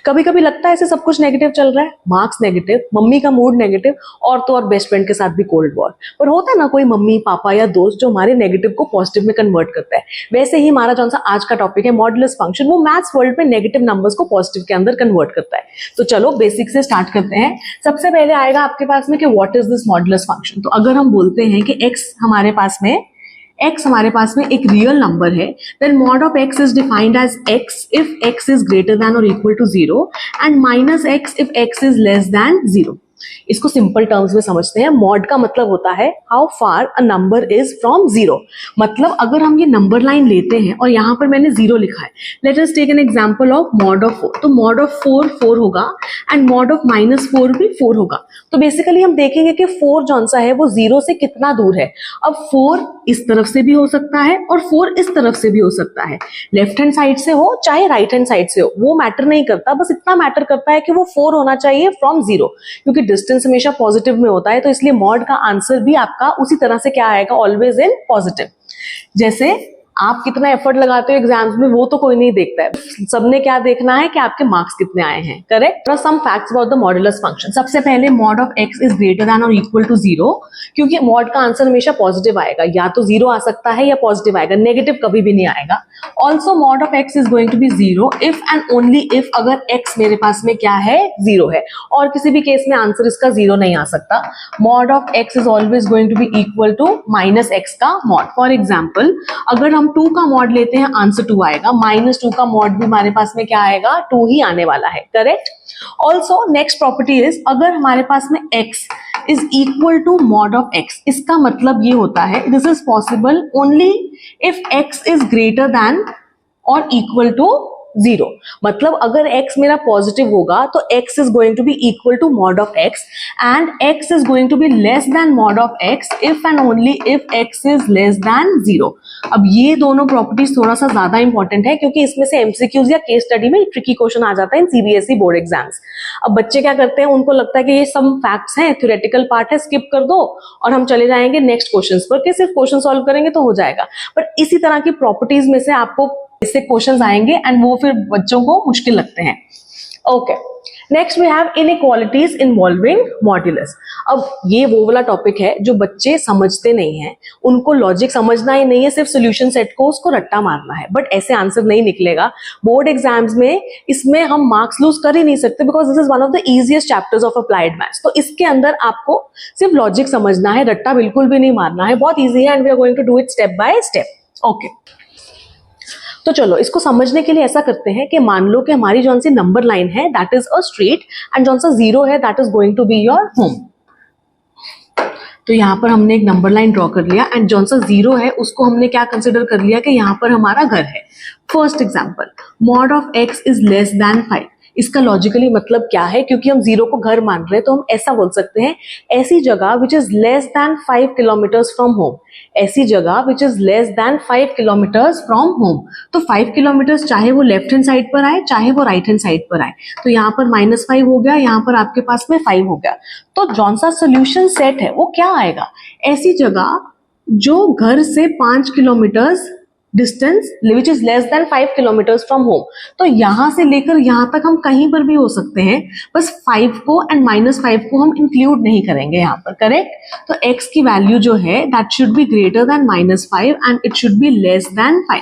कभी कभी लगता है ऐसे सब कुछ नेगेटिव चल रहा है, मार्क्स नेगेटिव, मम्मी का मूड नेगेटिव, और तो और बेस्ट फ्रेंड के साथ भी कोल्ड वॉर। पर होता है ना कोई मम्मी पापा या दोस्त जो हमारे नेगेटिव को पॉजिटिव में कन्वर्ट करता है। वैसे ही हमारा जो सा आज का टॉपिक है मॉडुलस फंक्शन, वो मैथ्स वर्ल्ड में नेगेटिव नंबर्स को पॉजिटिव के अंदर कन्वर्ट करता है। तो चलो बेसिक से स्टार्ट करते हैं। सबसे पहले आएगा आपके पास में कि what is this modulus function. तो अगर हम बोलते हैं कि x हमारे पास में एक रियल नंबर है, then mod of x is defined as x if x is greater than और equal to 0 and minus x if x is less than 0। इसको सिंपल टर्म्स में समझते हैं। मॉड का मतलब होता है how far a number is from 0। मतलब अगर हम ये नंबर लाइन लेते हैं और यहाँ पर मैंने 0 लिखा है, let us take an example of mod of 4। तो मॉड ऑफ 4 होगा एंड मॉड ऑफ -4 भी 4 होगा। तो बेसिकली हम देखेंगे कि 4 जौन सा है वो 0 से कितना दूर है। अब 4 इस तरफ से भी हो सकता है और 4 इस तरफ से भी हो सकता है, लेफ्ट हैंड साइड से हो चाहे राइट हैंड साइड से हो, वो मैटर नहीं करता। बस इतना मैटर करता है कि वो 4 होना चाहिए फ्रॉम 0, क्योंकि डिस्टेंस हमेशा पॉजिटिव में होता है। तो इसलिए मॉड का आंसर भी आपका उसी तरह से क्या आएगा, ऑलवेज इन पॉजिटिव। जैसे आप कितना एफर्ट लगाते हो एग्जाम्स में वो तो कोई नहीं देखता है, सबने क्या देखना है कि आपके मार्क्स कितने आए हैं, correct. Some facts about the modulus function. सबसे पहले mod of x is greater than और इक्वल टू 0, क्योंकि मॉड का आंसर हमेशा पॉजिटिव आएगा, या तो 0 आ सकता है या पॉजिटिव आएगा, नेगेटिव कभी भी नहीं आएगा। Also mod of x is going to be 0 if and only if अगर x मेरे पास में क्या है, 0 है, और किसी भी केस में आंसर इसका 0 नहीं आ सकता। Mod of x is always going to be equal to -x का मॉड। फॉर एग्जाम्पल अगर हम 2 का मॉड लेते हैं, आंसर 2 आएगा, -2 का मॉड भी हमारे पास में क्या आएगा, 2 ही आने वाला है, correct. Also next property is अगर हमारे पास में x is equal to mod of x, इसका मतलब ये होता है this is possible only if x is greater than और इक्वल टू 0। मतलब अगर x मेरा पॉजिटिव होगा तो x is going to be equal to mod of x and x is going to be less than mod of x if and only if x is less than 0। अब ये दोनों properties थोड़ा सा ज्यादा important है, क्योंकि इसमें से एमसीक्यूज या केस स्टडी में ट्रिकी क्वेश्चन आ जाता है इन सीबीएसई बोर्ड एग्जाम्स। अब बच्चे क्या करते हैं, उनको लगता है कि ये सब फैक्ट्स हैं, थ्योरेटिकल पार्ट है, स्किप कर दो और हम चले जाएंगे नेक्स्ट क्वेश्चन पर, कि सिर्फ क्वेश्चन सॉल्व करेंगे तो हो जाएगा। पर इसी तरह की प्रॉपर्टीज में से आपको इससे क्वेश्चंस आएंगे एंड वो फिर बच्चों को मुश्किल लगते हैं। Okay, next we have inequalities involving modulus. अब ये वो वाला टॉपिक है जो बच्चे समझते नहीं हैं, उनको लॉजिक समझना ही नहीं है, सिर्फ सॉल्यूशन सेट को उसको रट्टा मारना है, बट ऐसे आंसर नहीं निकलेगा बोर्ड एग्जाम्स में। इसमें हम मार्क्स लूज कर ही नहीं सकते, because this is one of the easiest chapters of applied maths. तो इसके अंदर आपको सिर्फ लॉजिक समझना है, रट्टा बिल्कुल भी नहीं मारना है, बहुत ईजी है and we are going to do it step by step. Okay, तो चलो इसको समझने के लिए ऐसा करते हैं कि मान लो कि हमारी जौन सी नंबर लाइन है that is a straight and जौन सा 0 है that is going to be your home. तो यहाँ पर हमने एक नंबर लाइन ड्रॉ कर लिया एंड जौन सा 0 है उसको हमने क्या कंसिडर कर लिया कि यहाँ पर हमारा घर है। First example, mod of x is less than 5। इसका लॉजिकली मतलब क्या है, क्योंकि हम 0 को घर मान रहे हैं तो हम ऐसा बोल सकते हैं ऐसी जगह which is less than 5 kilometres from home, ऐसी जगह which is less than 5 kilometres from home. तो 5 किलोमीटर्स चाहे वो लेफ्ट हैंड साइड पर आए चाहे वो राइट हैंड साइड पर आए, तो यहाँ पर -5 हो गया, यहाँ पर आपके पास में 5 हो गया। तो जौन सा सोल्यूशन सेट है वो क्या आएगा, ऐसी जगह जो घर से 5 kilometres distance which is less than 5 kilometres from home. तो यहां से लेकर यहां तक हम कहीं पर भी हो सकते हैं, बस 5 को एंड -5 को हम इंक्लूड नहीं करेंगे यहाँ पर, करेक्ट। तो x की वैल्यू जो है that should be greater then -5 and it should be less than 5।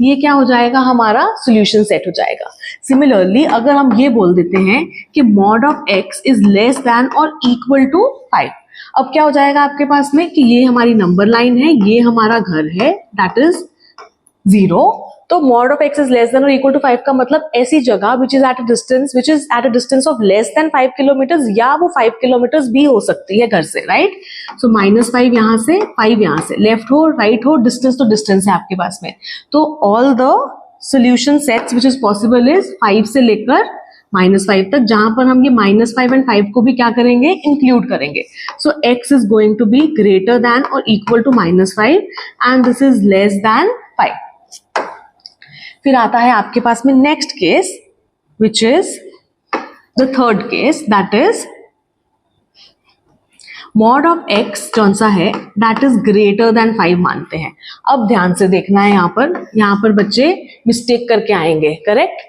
ये क्या हो जाएगा, हमारा सोल्यूशन सेट हो जाएगा। सिमिलरली अगर हम ये बोल देते हैं कि mod of x is less than और इक्वल टू 5, अब क्या हो जाएगा आपके पास में कि ये हमारी नंबर लाइन है, ये हमारा घर है दैट इज 0। तो mod of x is less than और इक्वल टू 5 का मतलब ऐसी जगह which is at a distance of less than 5 kilometres, या वो 5 किलोमीटर्स भी हो सकती है घर से, राइट। सो -5 यहाँ से 5 यहाँ से, लेफ्ट हो राइट हो, डिस्टेंस तो डिस्टेंस है आपके पास में। तो all the solution sets which is possible is 5 से लेकर -5 तक, जहां पर हम ये -5 एंड 5 को भी क्या करेंगे, इंक्लूड करेंगे। So x is going to be greater than और equal to -5 and this is less than 5। फिर आता है आपके पास में next case which is the third case, that is mod of x कौन सा है दैट इज ग्रेटर देन 5 मानते हैं। अब ध्यान से देखना है, यहाँ पर बच्चे मिस्टेक करके आएंगे, करेक्ट।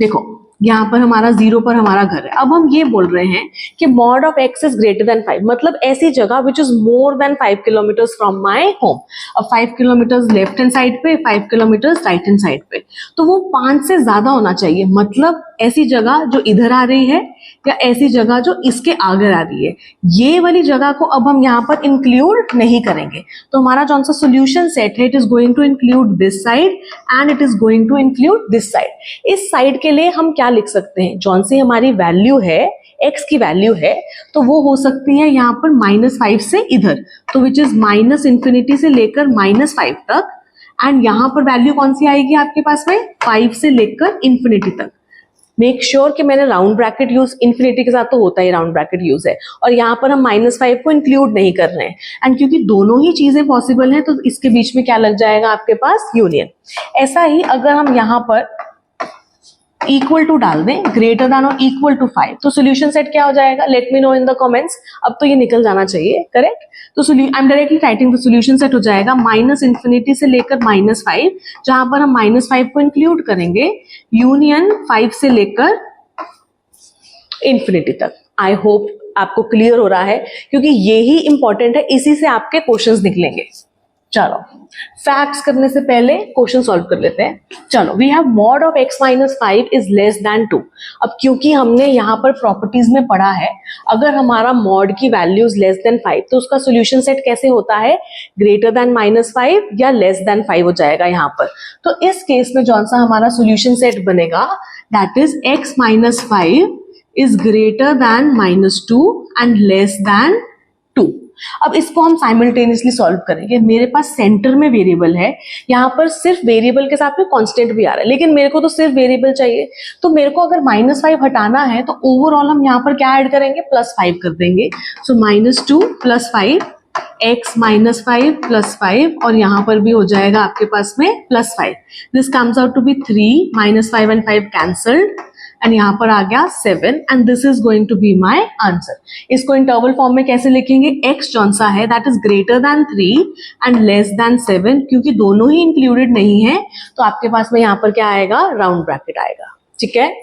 देखो यहाँ पर हमारा 0 पर हमारा घर है। अब हम ये बोल रहे हैं कि mod of x is greater then 5, मतलब ऐसी जगह which is more than 5 kilometre from my home. अब 5 किलोमीटर लेफ्ट हैंड साइड पे, 5 किलोमीटर राइट हैंड साइड पे, तो वो 5 से ज्यादा होना चाहिए। मतलब ऐसी जगह जो इधर आ रही है या ऐसी जगह जो इसके आगे आ रही है, ये वाली जगह को अब हम यहाँ पर इंक्लूड नहीं करेंगे। तो हमारा जो सा सोल्यूशन सेट है, it is going to include this side and it is going to include this side. इस साइड के लिए हम क्या लिख सकते हैं, जौन सी हमारी वैल्यू है, x की वैल्यू है, तो वो हो सकती है यहाँ पर -5 से इधर, तो विच इज -∞ से लेकर -5 तक। एंड यहाँ पर वैल्यू कौन सी आएगी आपके पास में, 5 से लेकर इंफिनिटी तक। मेक श्योर कि मैंने राउंड ब्रैकेट यूज, इंफिनिटी के साथ तो होता ही राउंड ब्रैकेट यूज है, और यहाँ पर हम -5 को इंक्लूड नहीं कर रहे हैं। एंड क्योंकि दोनों ही चीजें पॉसिबल हैं, तो इसके बीच में क्या लग जाएगा आपके पास, यूनियन। ऐसा ही अगर हम यहाँ पर इक्वल टू डाल दें, ग्रेटर देन और इक्वल टू 5, तो सोल्यूशन सेट क्या हो जाएगा, late me know in the comments. अब तो ये निकल जाना चाहिए, करेक्ट। तो I am directly writing, the solution set हो जाएगा -∞ से लेकर -5, जहां पर हम -5 को इंक्लूड करेंगे, यूनियन 5 से लेकर इंफिनिटी तक। आई होप आपको क्लियर हो रहा है, क्योंकि ये ही इंपॉर्टेंट है, इसी से आपके क्वेश्चंस निकलेंगे। चलो फैक्ट्स करने से पहले क्वेश्चन सॉल्व कर लेते हैं। चलो, we have mod of x - 5 is less than 2। अब क्योंकि हमने यहाँ पर प्रॉपर्टीज में पढ़ा है, अगर हमारा मॉड की वैल्यूज लेस देन 5, तो उसका सोल्यूशन सेट कैसे होता है, ग्रेटर देन -5 या लेस देन 5 हो जाएगा यहाँ पर। तो इस केस में जौन सा हमारा सोल्यूशन सेट बनेगा, that is x - 5 is greater then -2 and less than 2। अब इसको हम साइमल्टेनियसली सॉल्व करेंगे। मेरे पास सेंटर में वेरिएबल है, यहाँ पर सिर्फ वेरिएबल के साथ में कांस्टेंट भी आ रहा है, लेकिन मेरे को तो सिर्फ वेरिएबल चाहिए। तो मेरे को अगर -5 हटाना है, तो ओवरऑल हम यहाँ पर क्या ऐड करेंगे, +5 कर देंगे। सो -2 + 5, x - 5 + 5, और यहाँ पर भी हो जाएगा आपके पास में +5। This comes out to be 3, -5 and 5 cancelled, and यहाँ पर आ गया 7, and this is going to be my answer. इसको इंटरवल फॉर्म में कैसे लिखेंगे, x जौन सा है that is greater than 3 and less than 7, क्योंकि दोनों ही इंक्लूडेड नहीं है, तो आपके पास में यहाँ पर क्या आएगा, राउंड ब्रैकेट आएगा। ठीक है,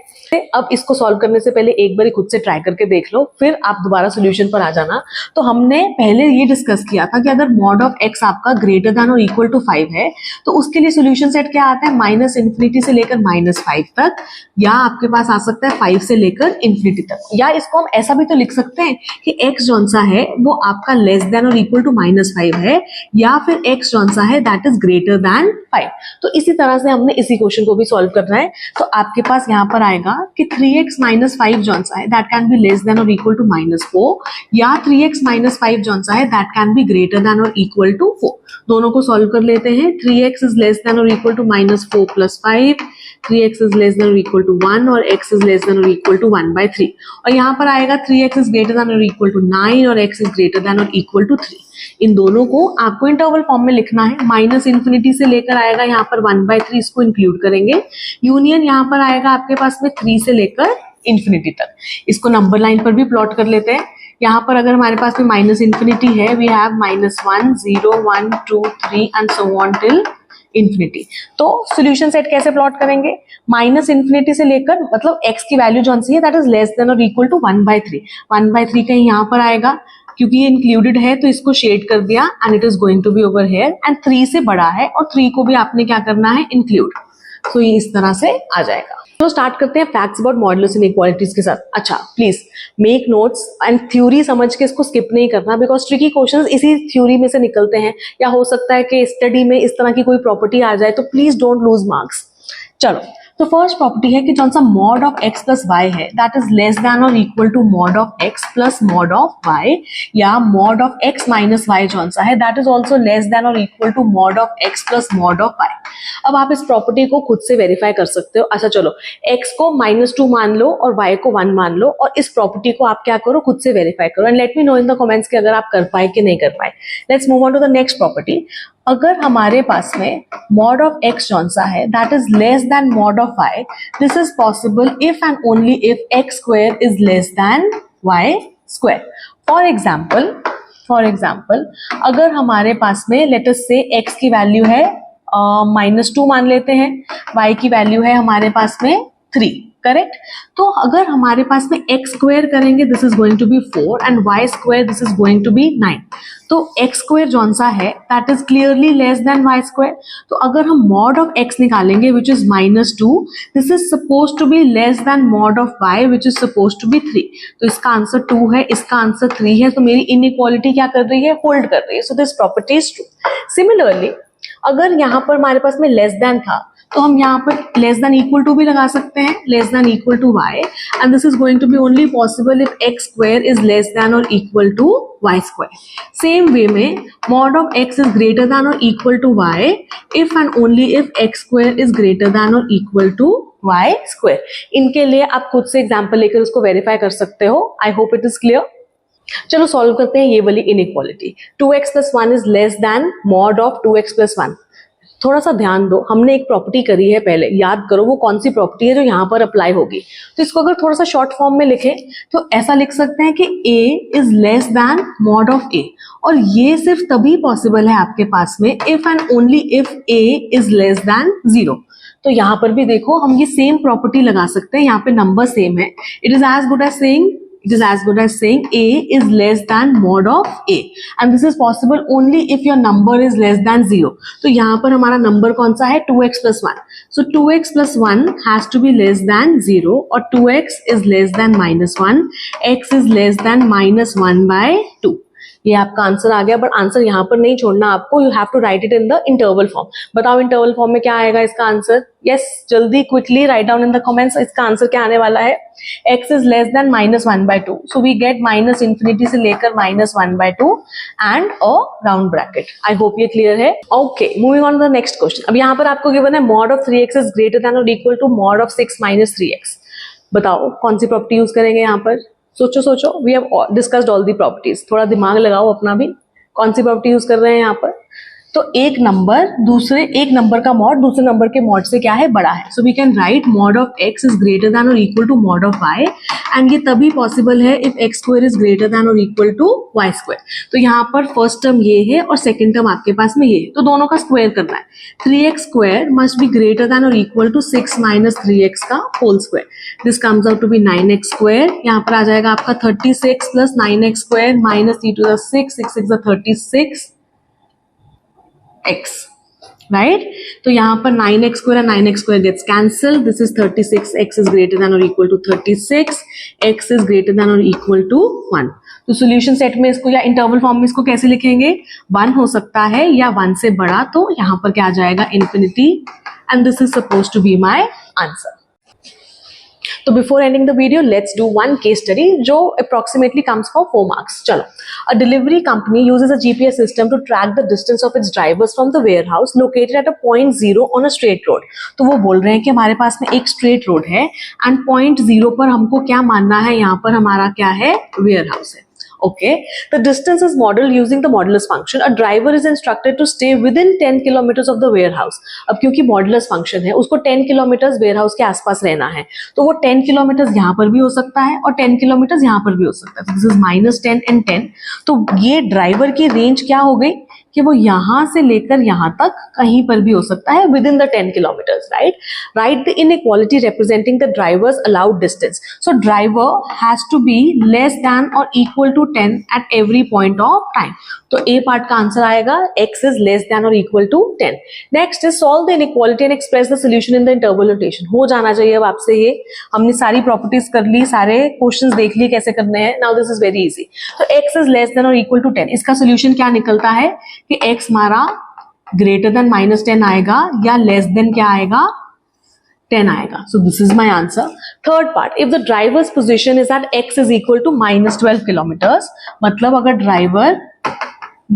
अब इसको सॉल्व करने से पहले एक बार खुद से ट्राई करके देख लो, फिर आप दोबारा सोल्यूशन पर आ जाना। तो हमने पहले ये डिस्कस किया था कि अगर मॉड ऑफ x आपका ग्रेटर देन और इक्वल टू 5 है, तो उसके लिए सोल्यूशन सेट क्या आता है, -∞ से लेकर -5 तक, या आपके पास आ सकता है 5 से लेकर इंफिनिटी तक। या इसको हम ऐसा भी तो लिख सकते हैं कि x जौन सा है वो आपका लेस देन और इक्वल टू -5 है, या फिर x जौन सा है दैट इज ग्रेटर देन 5। तो इसी तरह से हमने इसी क्वेश्चन को भी सॉल्व करना है। तो आपके पास यहाँ पर आएगा कि 3x - 5 जौन सा है that can be less than और इक्वल टू -4, या 3x - 5 जौन सा है that can be greater than और इक्वल टू 4। दोनों को सॉल्व कर लेते हैं। 3x इज लेस देन और equal to -4 + 5, 3x is less than और इक्वल टू 1, और x इज लेस देन और इक्वल टू 1/3। और यहाँ पर आएगा 3x इज ग्रेटर देन और इक्वल टू 9, और x इज ग्रेटर देन और इक्वल टू 3। इन दोनों को आपको इंटरवल फॉर्म में लिखना है। -∞ से लेकर आएगा यहाँ पर 1/3, इसको इंक्लूड करेंगे। यूनियन यहाँ पर आएगा आपके पास में 3 से लेकर इंफिनिटी तक। इसको नंबर लाइन पर भी प्लॉट कर लेते हैं। यहाँ पर अगर हमारे पास में -∞ है, we have -1, 0, 1, 2, 3 and so on till infinity. तो सोल्यूशन सेट कैसे प्लॉट करेंगे, -∞ से लेकर, मतलब x की वैल्यू जौन सी है दैट इज लेस देन और इक्वल टू 1/3। 1/3 कहीं यहाँ पर आएगा, क्योंकि ये इंक्लूडेड है तो इसको शेड कर दिया, and it is going to be over here, and 3 से बड़ा है और 3 को भी आपने क्या करना है, इंक्लूड। तो ये इस तरह से आ जाएगा। तो स्टार्ट करते हैं फैक्ट्स अबाउट मॉडुलस इनइक्वालिटीज के साथ। अच्छा, please make notes and theory समझ के इसको स्किप नहीं करना, बिकॉज ट्रिकी क्वेश्चंस इसी थ्योरी में से निकलते हैं, या हो सकता है कि स्टडी में इस तरह की कोई प्रॉपर्टी आ जाए, तो प्लीज डोंट लूज मार्क्स। चलो, तो फर्स्ट प्रॉपर्टी है कि जौन सा mod of x plus y है दैट इज लेस देन और equal to mod of x plus mod of y, या mod of x minus y जौन सा है that is also less than और equal to mod of x plus mod of y। अब आप इस property को खुद से वेरीफाई कर सकते हो। अच्छा चलो, x को -2 मान लो और y को 1 मान लो, और इस प्रॉपर्टी को आप क्या करो, खुद से वेरीफाई करो, and let me know in the comments कि अगर आप कर पाए कि नहीं कर पाए। Let's move on to the next property. अगर हमारे पास में मॉड ऑफ x जौन सा है that is less than mod of y, this is possible if and only if x square is less than y square. For example अगर हमारे पास में लेट अस से x की वैल्यू है -2 मान लेते हैं, y की वैल्यू है हमारे पास में 3, करेक्ट। तो अगर हमारे पास में x स्क्वायर करेंगे this is going to be 4 and y square this is going to be 9। तो x स्क्वायर जौन सा है that is clearly less than y square. तो अगर हम मॉड ऑफ x निकालेंगे which is -2, this is suppose to be less than mod of y which is suppose to be 3। तो इसका आंसर 2 है, इसका आंसर 3 है। तो मेरी इनइक्वालिटी क्या कर रही है, होल्ड कर रही है। So this property is true. Similarly अगर यहाँ पर हमारे पास में लेस देन था तो हम यहाँ पर लेस देन इक्वल टू भी लगा सकते हैं, less than equal to y, and this is going to be only possible if x square is less than और equal to y square. Same way में mod of x is greater than और equal to y if and only if x square is greater than और equal to y square. इनके लिए आप खुद से example लेकर उसको वेरीफाई कर सकते हो। I hope it is clear. चलो सॉल्व करते हैं ये वाली inequality. 2x + 1 is less than mod of 2x + 1। थोड़ा सा ध्यान दो, हमने एक प्रॉपर्टी करी है पहले, याद करो वो कौन सी प्रॉपर्टी है जो यहाँ पर अप्लाई होगी। तो इसको अगर थोड़ा सा शॉर्ट फॉर्म में लिखें तो ऐसा लिख सकते हैं कि a is less than mod of a, और ये सिर्फ तभी पॉसिबल है आपके पास में if and only if a is less than 0। तो यहाँ पर भी देखो हम ये सेम प्रॉपर्टी लगा सकते हैं, यहाँ पे नंबर सेम है। It is as good as saying a is less than mod of a, and this is possible only if your number is less than 0। तो यहाँ पर हमारा नंबर कौन सा है, 2x + 1। so 2x + 1 has to be less than 0 और 2x is less than -1, x is less than -1/2। ये आपका आंसर आ गया, बट आंसर यहाँ पर नहीं छोड़ना आपको, you have to write it in the interval form. बताओ इंटरवल फॉर्म में क्या आएगा इसका आंसर? यस, जल्दी quickly write down in the comments. इसका आंसर क्या आने वाला है? x is less than -1/2, so we get -∞ से लेकर -1/2 and a round bracket. I hope ये क्लियर है। Okay, moving on to the next question. अब यहाँ पर आपको गिवन है mod of 3x is greater than और equal to mod of 6 - 3x। बताओ कौन सी प्रॉपर्टी यूज करेंगे यहाँ पर? सोचो, we have discussed all the properties. थोड़ा दिमाग लगाओ अपना भी, कौन सी प्रॉपर्टी यूज कर रहे हैं यहाँ पर? तो एक नंबर का मॉड दूसरे नंबर के मॉड से क्या है, बड़ा है। So we can write mod of x is greater than और equal to mod of y, and ये तभी पॉसिबल है if x square is greater than और इक्वल टू y स्क्वायर। तो यहाँ पर फर्स्ट टर्म ये है और सेकंड टर्म आपके पास में ये है, तो दोनों का स्क्वायर करना है। 3x square must be greater than और इक्वल टू 6 - 3x का whole square. This comes out to be 9x square. यहाँ पर आ जाएगा आपका 36 + 9x स्क्वायर -3 × 6 6 × 36 x, राइट। तो यहाँ पर 9x square and 9x square gets cancel. This is 36, x is greater than और equal to 36, x is greater than और equal to 1। तो सॉल्यूशन सेट में इसको या इंटरवल फॉर्म में इसको कैसे लिखेंगे? 1 हो सकता है या 1 से बड़ा, तो यहाँ पर क्या आ जाएगा, infinity, and this is suppose to be my answer. तो before ending the video let's do one case study जो अप्रोक्सीमेटली कम्स फॉर 4 मार्क्स। चलो, a delivery company uses a GPS system to track the distance of its drivers from the warehouse located at a point 0 on a straight road. तो वो बोल रहे हैं कि हमारे पास में एक स्ट्रेट रोड है एंड पॉइंट 0 पर हमको क्या मानना है, यहाँ पर हमारा क्या है, वेयरहाउस है। Okay, the distance is modeled using the modulus function. A driver is instructed to stay within 10 kilometers of the warehouse. अब क्योंकि मॉडुलस फंक्शन है उसको 10 किलोमीटर वेयरहाउस के आसपास रहना है, तो वो 10 किलोमीटर यहाँ पर भी हो सकता है और 10 किलोमीटर यहाँ पर भी हो सकता है। This is -10 and 10। तो ये ड्राइवर की रेंज क्या हो गई कि वो यहाँ से लेकर यहाँ तक कहीं पर भी हो सकता है within the 10 kilometers, right. Right the inequality representing the drivers allowed distance. So driver has to be less than और equal to 10 at every point of time. तो ए पार्ट का आंसर आएगा x इज लेस देन और equal to 10। Next is solve the inequality and express the solution in the interval notation. हो जाना चाहिए अब आपसे ये, हमने सारी प्रॉपर्टीज कर ली, सारे क्वेश्चंस देख लिए कैसे करने हैं। Now this is very easy. तो x इज लेस देन और इक्वल टू 10, इसका सोल्यूशन क्या निकलता है कि x हमारा ग्रेटर देन -10 आएगा या लेस देन क्या आएगा, 10 आएगा। So this is my answer. Third part, if the driver's position is at x is equal to -12 kilometres, मतलब अगर ड्राइवर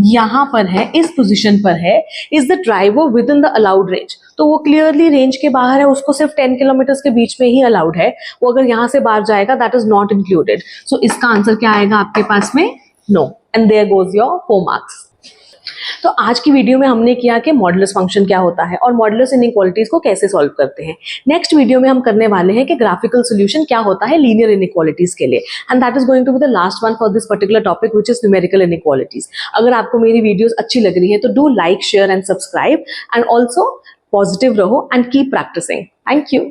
यहां पर है, इस पोजीशन पर है, is the driver with in the allowed range. तो वो क्लियरली रेंज के बाहर है, उसको सिर्फ 10 किलोमीटर के बीच में ही अलाउड है। वो अगर यहां से बाहर जाएगा that is not included. So इसका आंसर क्या आएगा आपके पास में, no, and there goes your 4 marks. तो आज की वीडियो में हमने किया कि मॉडुलस फंक्शन क्या होता है और मॉडुलस इनइक्वालिटीज को कैसे सॉल्व करते हैं। नेक्स्ट वीडियो में हम करने वाले हैं कि ग्राफिकल सॉल्यूशन क्या होता है लीनियर इनइक्वालिटीज के लिए, and that is going to be the last one for this particular topic which is numerical inequalities. अगर आपको मेरी वीडियोस अच्छी लग रही है तो do like, share and subscribe, and also positive रहो and keep practicing. Thank you.